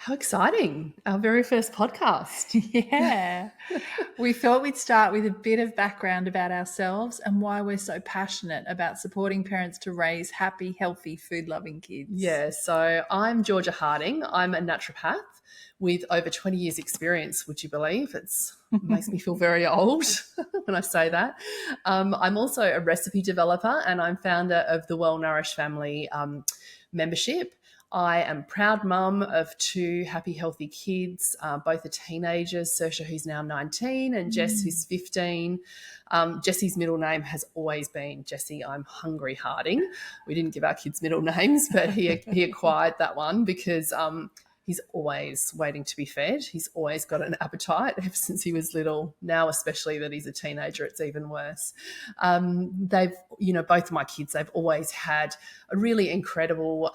How exciting. Our very first podcast. Yeah. We thought we'd start with a bit of background about ourselves and why we're so passionate about supporting parents to raise happy, healthy, food-loving kids. Yeah, so I'm Georgia Harding. I'm a naturopath with over 20 years experience, would you believe? It makes me feel very old when I say that. I'm also a recipe developer and I'm founder of the Well-Nourished Family membership. I am proud mum of two happy, healthy kids, both are teenagers, Saoirse, who's now 19, and Jess, who's 15. Jessie's middle name has always been Jessie I'm Hungry Harding. We didn't give our kids middle names, but he acquired that one because he's always waiting to be fed. He's always got an appetite ever since he was little. Now, especially that he's a teenager, it's even worse. Both of my kids, they've always had a really incredible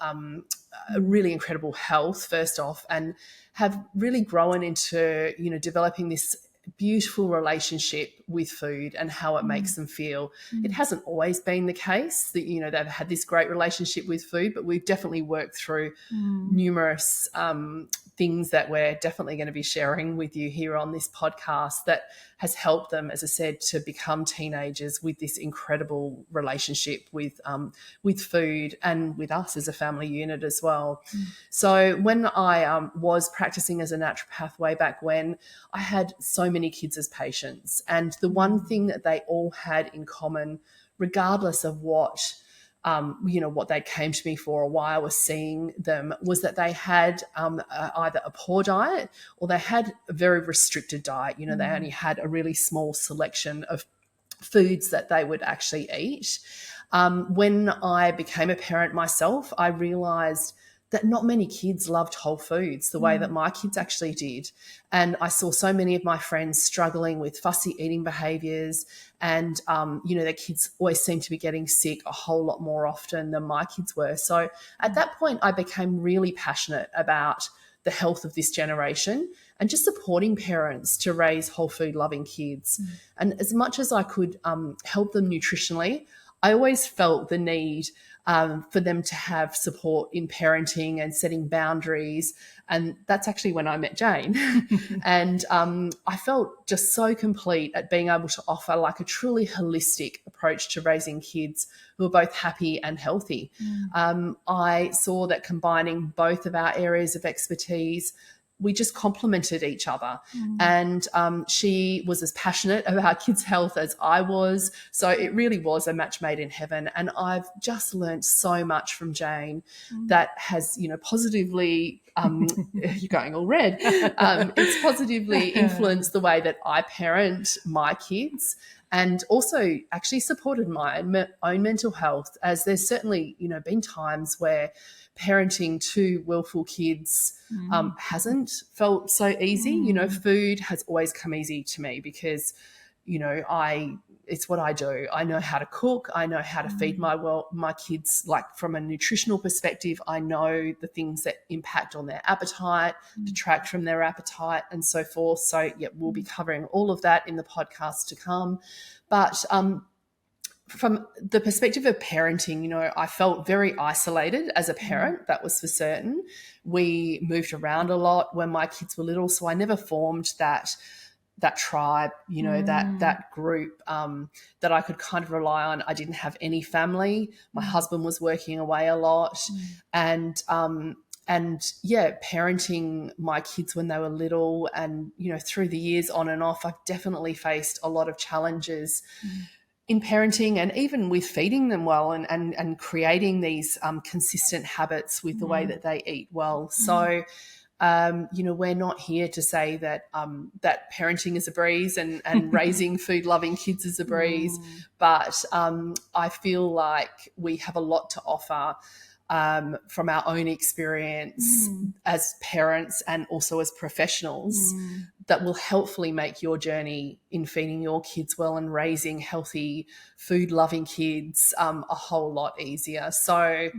health, first off, and have really grown into, developing this beautiful relationship with food and how it makes them feel. It hasn't always been the case that, they've had this great relationship with food, but we've definitely worked through numerous things that we're definitely going to be sharing with you here on this podcast that has helped them, as I said, to become teenagers with this incredible relationship with food and with us as a family unit as well. So when I was practicing as a naturopath way back when, I had so many kids as patients, and the one thing that they all had in common, regardless of what they came to me for or why I was seeing them, was that they had either a poor diet or they had a very restricted diet. They only had a really small selection of foods that they would actually eat. When I became a parent myself, I realised that not many kids loved whole foods the way that my kids actually did. And I saw so many of my friends struggling with fussy eating behaviours and, their kids always seemed to be getting sick a whole lot more often than my kids were. So at that point, I became really passionate about the health of this generation and just supporting parents to raise whole food loving kids. And as much as I could help them nutritionally, I always felt the need for them to have support in parenting and setting boundaries. And that's actually when I met Jane. And I felt just so complete at being able to offer like a truly holistic approach to raising kids who are both happy and healthy. I saw that combining both of our areas of expertise, we just complemented each other. And she was as passionate about kids' health as I was. So it really was a match made in heaven. And I've just learned so much from Jane that has, positively, you're going all red, it's positively influenced the way that I parent my kids, and also actually supported my own mental health, as there's certainly, been times where parenting two willful kids hasn't felt so easy. Food has always come easy to me because, it's what I do. I know how to cook. I know how to feed my kids, like from a nutritional perspective. I know the things that impact on their appetite, detract from their appetite, and so forth. So, yeah, we'll be covering all of that in the podcast to come. But from the perspective of parenting, I felt very isolated as a parent, that was for certain. We moved around a lot when my kids were little, so I never formed that tribe, that group that I could kind of rely on. I didn't have any family. My husband was working away a lot. And parenting my kids when they were little and, through the years on and off, I've definitely faced a lot of challenges in parenting and even with feeding them well and creating these consistent habits with the way that they eat well. So, we're not here to say that that parenting is a breeze and raising food-loving kids is a breeze, but I feel like we have a lot to offer from our own experience as parents and also as professionals that will helpfully make your journey in feeding your kids well and raising healthy, food-loving kids a whole lot easier. So,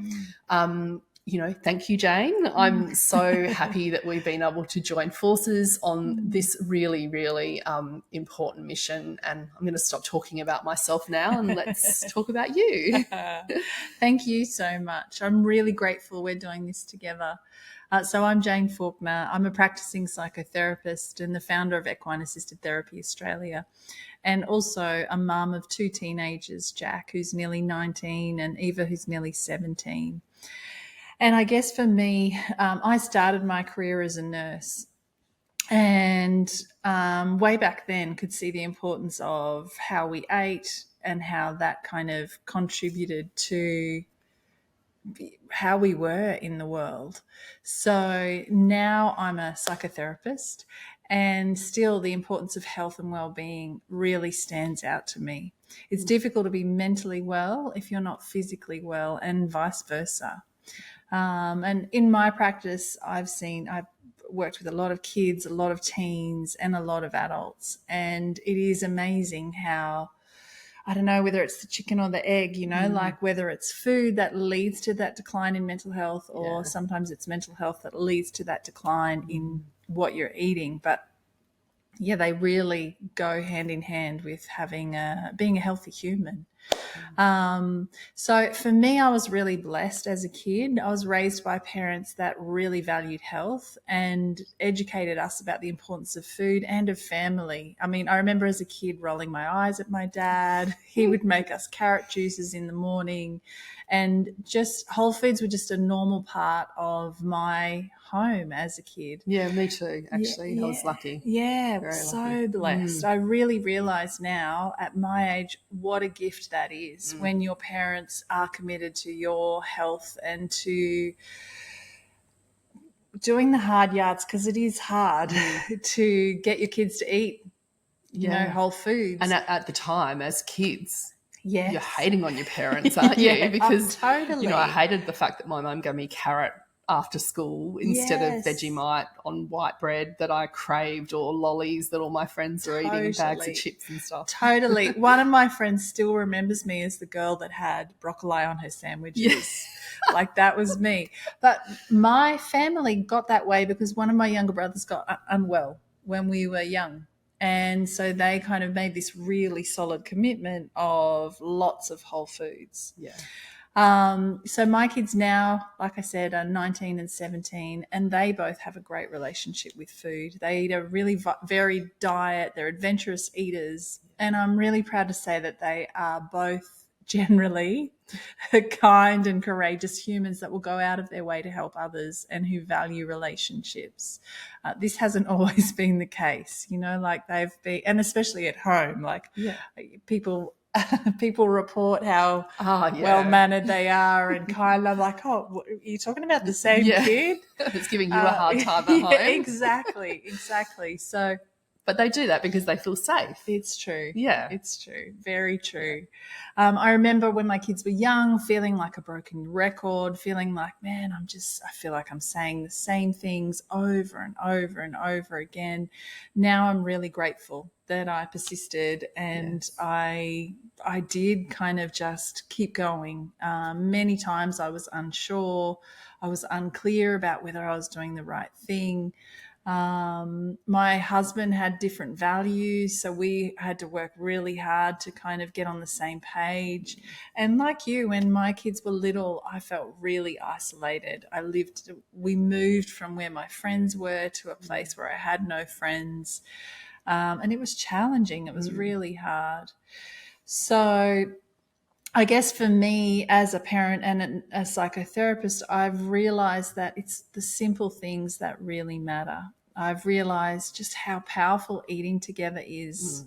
thank you, Jane. I'm so happy that we've been able to join forces on this really, really important mission. And I'm going to stop talking about myself now and let's talk about you. Thank you so much. I'm really grateful we're doing this together. So I'm Jane Faulkner. I'm a practicing psychotherapist and the founder of Equine Assisted Therapy Australia, and also a mum of 2 teenagers, Jack, who's nearly 19, and Eva, who's nearly 17. And I guess for me, I started my career as a nurse, and way back then could see the importance of how we ate and how that kind of contributed to how we were in the world. So now I'm a psychotherapist, and still the importance of health and well-being really stands out to me. It's difficult to be mentally well if you're not physically well, and vice versa. And in my practice, I've worked with a lot of kids, a lot of teens, and a lot of adults. And it is amazing how, I don't know whether it's the chicken or the egg, like whether it's food that leads to that decline in mental health, or sometimes it's mental health that leads to that decline in what you're eating. But yeah, they really go hand in hand with being a healthy human. So for me, I was really blessed as a kid. I was raised by parents that really valued health and educated us about the importance of food and of family. I mean, I remember as a kid rolling my eyes at my dad. He would make us carrot juices in the morning, and just whole foods were just a normal part of my home as a kid. Yeah, me too, actually. I was lucky. Yeah, Very so lucky. blessed. I really realise now at my age what a gift that is when your parents are committed to your health and to doing the hard yards, because it is hard to get your kids to eat, whole foods. And at the time, as kids, yes, you're hating on your parents, aren't you? Because, totally. I hated the fact that my mum gave me carrot after school instead of Yes. Vegemite on white bread that I craved, or lollies that all my friends were eating, and bags of chips and stuff. Totally. One of my friends still remembers me as the girl that had broccoli on her sandwiches. Yes. Like, that was me. But my family got that way because one of my younger brothers got unwell when we were young. And so they kind of made this really solid commitment of lots of whole foods. Yeah. So my kids now, like I said, are 19 and 17, and they both have a great relationship with food. They eat a really varied diet. They're adventurous eaters. And I'm really proud to say that they are both generally kind and courageous humans that will go out of their way to help others and who value relationships. This hasn't always been the case, like they've been, and especially at home, like people report how well-mannered they are and kind of like, oh, are you talking about the same kid? It's giving you a hard time at home. Exactly. So, but they do that because they feel safe. It's true. Yeah. It's true. Very true. I remember when my kids were young, feeling like a broken record, feeling like, man, I feel like I'm saying the same things over and over and over again. Now I'm really grateful that I persisted and I did kind of just keep going. Many times I was unsure. I was unclear about whether I was doing the right thing. My husband had different values, so we had to work really hard to kind of get on the same page. And like you, when my kids were little, I felt really isolated. We moved from where my friends were to a place where I had no friends. And it was challenging. It was really hard. So I guess for me as a parent and a psychotherapist, I've realized that it's the simple things that really matter. I've realized just how powerful eating together is,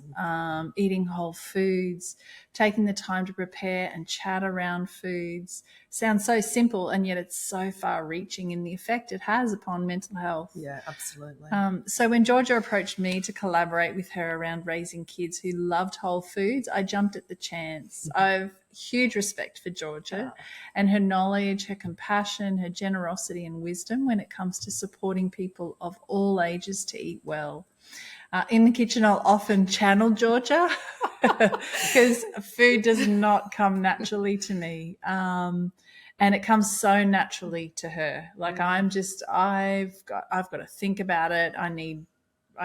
eating whole foods, taking the time to prepare and chat around foods. Sounds so simple, and yet it's so far-reaching in the effect it has upon mental health. Yeah, absolutely. So when Georgia approached me to collaborate with her around raising kids who loved whole foods, I jumped at the chance. I've huge respect for Georgia and her knowledge, her compassion, her generosity and wisdom when it comes to supporting people of all ages to eat well. In the kitchen, I'll often channel Georgia because food does not come naturally to me. And it comes so naturally to her. Like I've got to think about it. I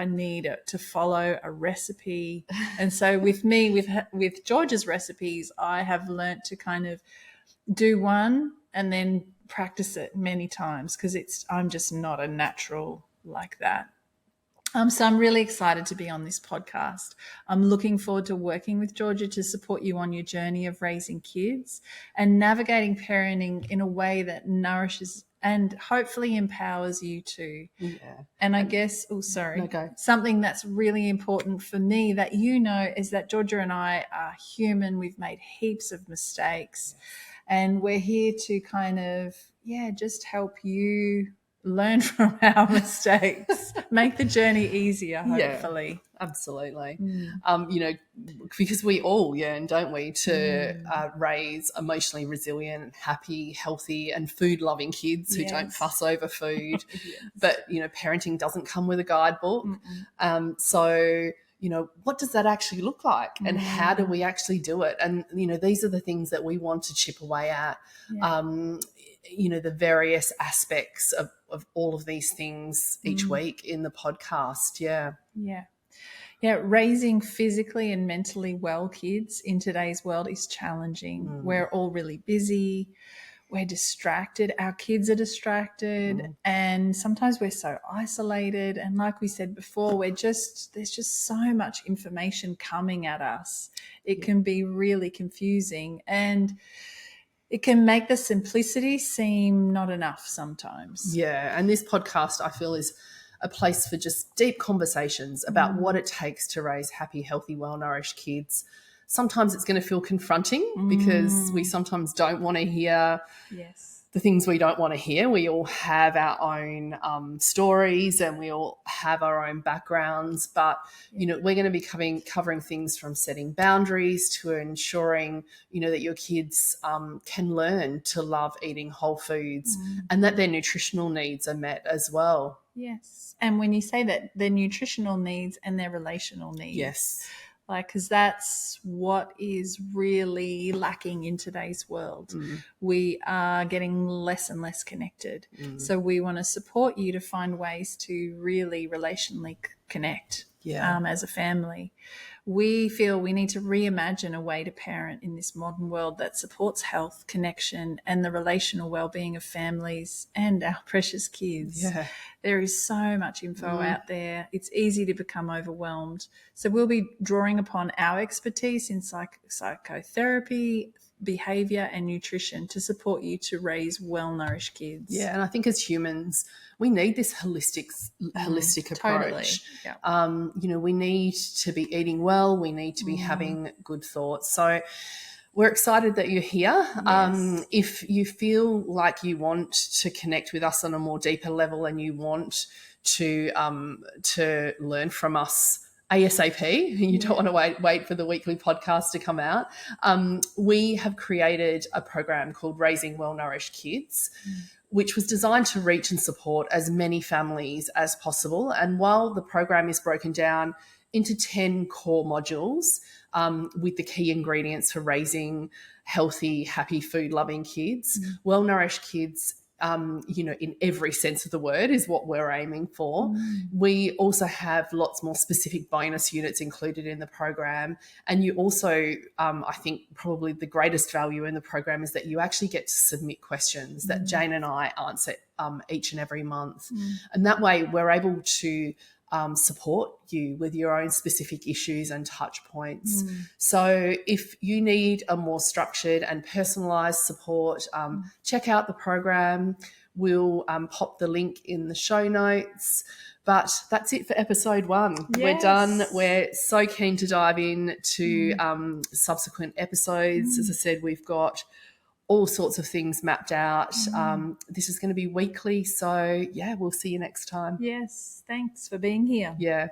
need it to follow a recipe. And so with me, with Georgia's recipes, I have learnt to kind of do one and then practice it many times because I'm just not a natural like that. So I'm really excited to be on this podcast. I'm looking forward to working with Georgia to support you on your journey of raising kids and navigating parenting in a way that nourishes and hopefully empowers you too. Yeah. And I guess, something that's really important for me that is that Georgia and I are human. We've made heaps of mistakes, and we're here to kind of, just help you learn from our mistakes, make the journey easier, hopefully. Yeah, absolutely. Because we all yearn, don't we, to raise emotionally resilient, happy, healthy and food-loving kids who don't fuss over food. Yes. But, parenting doesn't come with a guidebook. So, what does that actually look like and how do we actually do it? And, these are the things that we want to chip away at. The various aspects of all of these things each week in the podcast. Yeah, raising physically and mentally well kids in today's world is challenging. We're all really busy. We're distracted. Our kids are distracted. And sometimes we're so isolated. And like we said before, there's just so much information coming at us. It can be really confusing. And it can make the simplicity seem not enough sometimes. Yeah, and this podcast, I feel, is a place for just deep conversations about what it takes to raise happy, healthy, well-nourished kids. Sometimes it's going to feel confronting because we sometimes don't want to hear the things we don't want to hear. We all have our own stories and we all have our own backgrounds, but, we're going to be covering things from setting boundaries to ensuring, that your kids can learn to love eating whole foods and that their nutritional needs are met as well. Yes. And when you say that, their nutritional needs and their relational needs. Yes. Because that's what is really lacking in today's world. We are getting less and less connected. So we want to support you to find ways to really relationally connect as a family. We feel we need to reimagine a way to parent in this modern world that supports health, connection, and the relational well-being of families and our precious kids. Yeah. There is so much info out there. It's easy to become overwhelmed. So we'll be drawing upon our expertise in psychotherapy, behavior and nutrition to support you to raise well-nourished kids. Yeah, and I think as humans, we need this holistic approach. Yeah. We need to be eating well. We need to be having good thoughts. So we're excited that you're here. Yes. If you feel like you want to connect with us on a more deeper level and you want to learn from us ASAP, you don't want to wait for the weekly podcast to come out, we have created a program called Raising Well-Nourished Kids, which was designed to reach and support as many families as possible. And while the program is broken down into 10 core modules with the key ingredients for raising healthy, happy, food-loving kids, well-nourished kids, in every sense of the word is what we're aiming for. We also have lots more specific bonus units included in the program. And you also, I think probably the greatest value in the program is that you actually get to submit questions that Jane and I answer each and every month. And that way we're able to support you with your own specific issues and touch points. So if you need a more structured and personalised support, check out the program. We'll pop the link in the show notes. But that's it for episode 1. Yes. We're done. We're so keen to dive in to subsequent episodes. As I said, we've got all sorts of things mapped out. This is going to be weekly. So, we'll see you next time. Yes. Thanks for being here. Yeah.